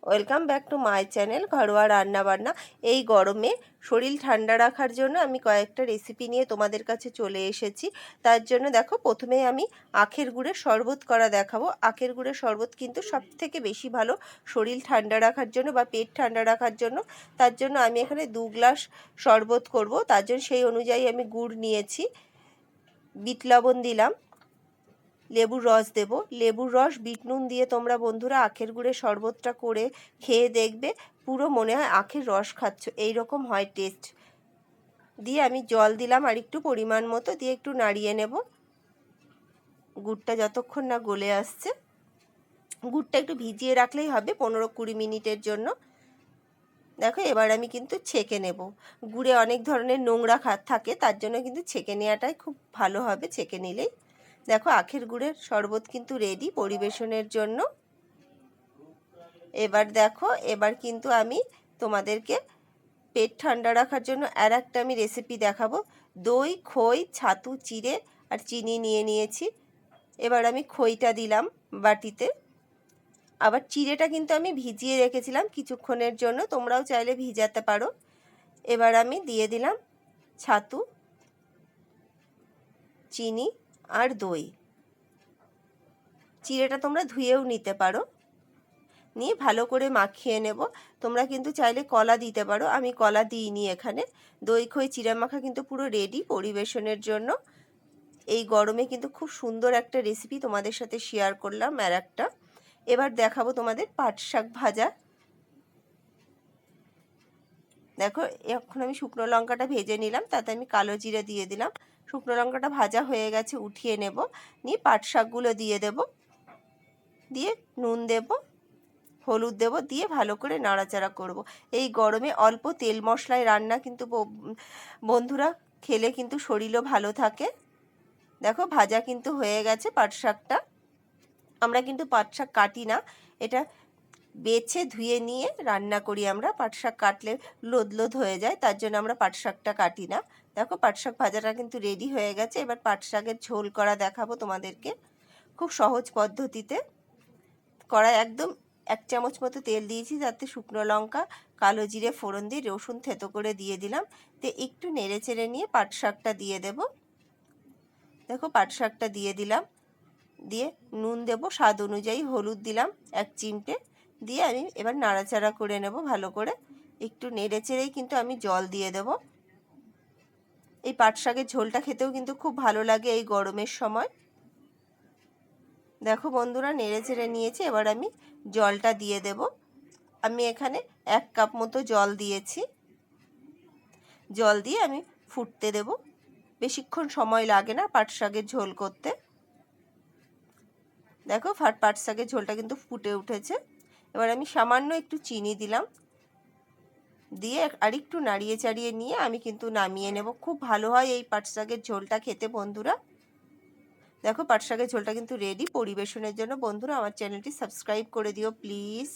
Welcome back to my channel ঘরোয়া রান্নাবান্না। এই গরমে শরীর ঠান্ডা রাখার জন্য আমি কয়েকটা রেসিপি নিয়ে তোমাদের কাছে চলে এসেছি। তার জন্য দেখো, প্রথমেই আমি আখের গুড়ের শরবত করা দেখাবো। আখের গুড়ের শরবত কিন্তু সবথেকে বেশি ভালো শরীর ঠান্ডা রাখার জন্য বা পেট ঠান্ডা রাখার জন্য। তার জন্য আমি এখানে 2 গ্লাস শরবত করব। তার জন্য সেই অনুযায়ী আমি গুড় নিয়েছি, বিট লবণ দিলাম, লেবুর রস দেব। লেবুর রস, বিট নুন দিয়ে তোমরা বন্ধুরা আখের গুড়ের শরবতটা করে খেয়ে দেখবে, পুরো মনে হয় আখের রস খাচ্ছ, এই রকম হয় টেস্ট। দিয়ে আমি জল দিলাম আর একটু পরিমাণ মতো, দিয়ে একটু নাড়িয়ে নেব গুড়টা যতক্ষণ না গলে আসছে। গুড়টা একটু ভিজিয়ে রাখলেই হবে 15-20 মিনিটের জন্য। দেখো, এবার আমি কিন্তু ছেঁকে নেব। গুড়ে অনেক ধরনের নোংরা থাকে, তার জন্য কিন্তু ছেঁকে নেওয়াটাই খুব ভালো হবে, ছেঁকে নিলেই। দেখো, আখের গুড়ের শরবত কিন্তু রেডি পরিবেশনের জন্য। এবার দেখো, এবার কিন্তু আমি তোমাদেরকে পেট ঠান্ডা রাখার জন্য আর একটা আমি রেসিপি দেখাবো। দই, খই, ছাতু, চিড়ে আর চিনি নিয়ে নিয়েছি। এবার আমি খইটা দিলাম বাটিতে। আবার চিড়েটা কিন্তু আমি ভিজিয়ে রেখেছিলাম কিছুক্ষণের জন্য, তোমরাও চাইলে ভিজাতে পারো। এবার আমি দিয়ে দিলাম ছাতু, চিনি আর দই। চিড়েটা তোমরা ধুয়েও নিতে পারো। নিয়ে ভালো করে মাখিয়ে নেব। তোমরা কিন্তু চাইলে কলা দিতে পারো, আমি কলা দিইনি এখানে। দই, খই, চিড়া মাখা কিন্তু পুরো রেডি পরিবেশনের জন্য। এই গরমে কিন্তু খুব সুন্দর একটা রেসিপি তোমাদের সাথে শেয়ার করলাম আর একটা। এবার দেখাবো তোমাদের পাট শাক ভাজা। দেখো, এখন আমি শুকনো লঙ্কাটা ভেজে নিলাম, তাতে আমি কালো জিরে দিয়ে দিলাম। শুকনো লঙ্কাটা ভাজা হয়ে গেছে, উঠিয়ে নেব। নিয়ে পাট শাকগুলো দিয়ে দেব, দিয়ে নুন দেব, হলুদ দেব, দিয়ে ভালো করে নাড়াচাড়া করব। এই গরমে অল্প তেল মশলায় রান্না কিন্তু বন্ধুরা খেলে কিন্তু শরীরও ভালো থাকে। দেখো, ভাজা কিন্তু হয়ে গেছে পাট শাকটা। আমরা কিন্তু পাট শাক কাটি না, এটা বেছে ধুয়ে নিয়ে রান্না করি আমরা। পাট শাক কাটলে লোদ লোদ হয়ে যায়, তার জন্য আমরা পাট শাকটা কাটি না। দেখো, পাট শাক ভাজাটা কিন্তু রেডি হয়ে গেছে। এবার পাট শাকের ঝোল করা দেখাবো তোমাদেরকে, খুব সহজ পদ্ধতিতে। কড়াই একদম 1 চামচ মতো তেল দিয়েছি, তাতে শুকনো লঙ্কা, কালো জিরে ফোড়ন দিয়ে রসুন থেতো করে দিয়ে দিলাম। তো একটু নেড়ে চেড়ে নিয়ে পাট শাকটা দিয়ে দেব। দেখো, পাট শাকটা দিয়ে দিলাম, দিয়ে নুন দেব স্বাদ অনুযায়ী, হলুদ দিলাম 1 চিমটে, দিয়ে আমি এবার নাড়াচাড়া করে নেব ভালো করে। একটু নেড়ে চেড়েই কিন্তু আমি জল দিয়ে দেব। এই পাট শাকের ঝোলটা খেতেও কিন্তু খুব ভালো লাগে এই গরমের সময়। দেখো বন্ধুরা, নেড়ে চেড়ে নিয়েছি, এবার আমি জলটা দিয়ে দেব। আমি এখানে 1 কাপ মতো জল দিয়েছি। জল দিয়ে আমি ফুটতে দেব। বেশিক্ষণ সময় লাগে না পাট শাকের ঝোল করতে। দেখো, পাট শাকের ঝোলটা কিন্তু ফুটে উঠেছে। এবার আমি সামান্য একটু চিনি দিলাম, দিয়ে আরেকটু নাড়িয়ে চাড়িয়ে নিয়ে আমি কিন্তু নামিয়ে নেব। খুব ভালো হয় এই পাট শাকের ঝোলটা খেতে বন্ধুরা। দেখো, পাট শাকের ঝোলটা কিন্তু রেডি পরিবেশনের জন্য। বন্ধুরা, আমার চ্যানেলটি সাবস্ক্রাইব করে দিও প্লিজ।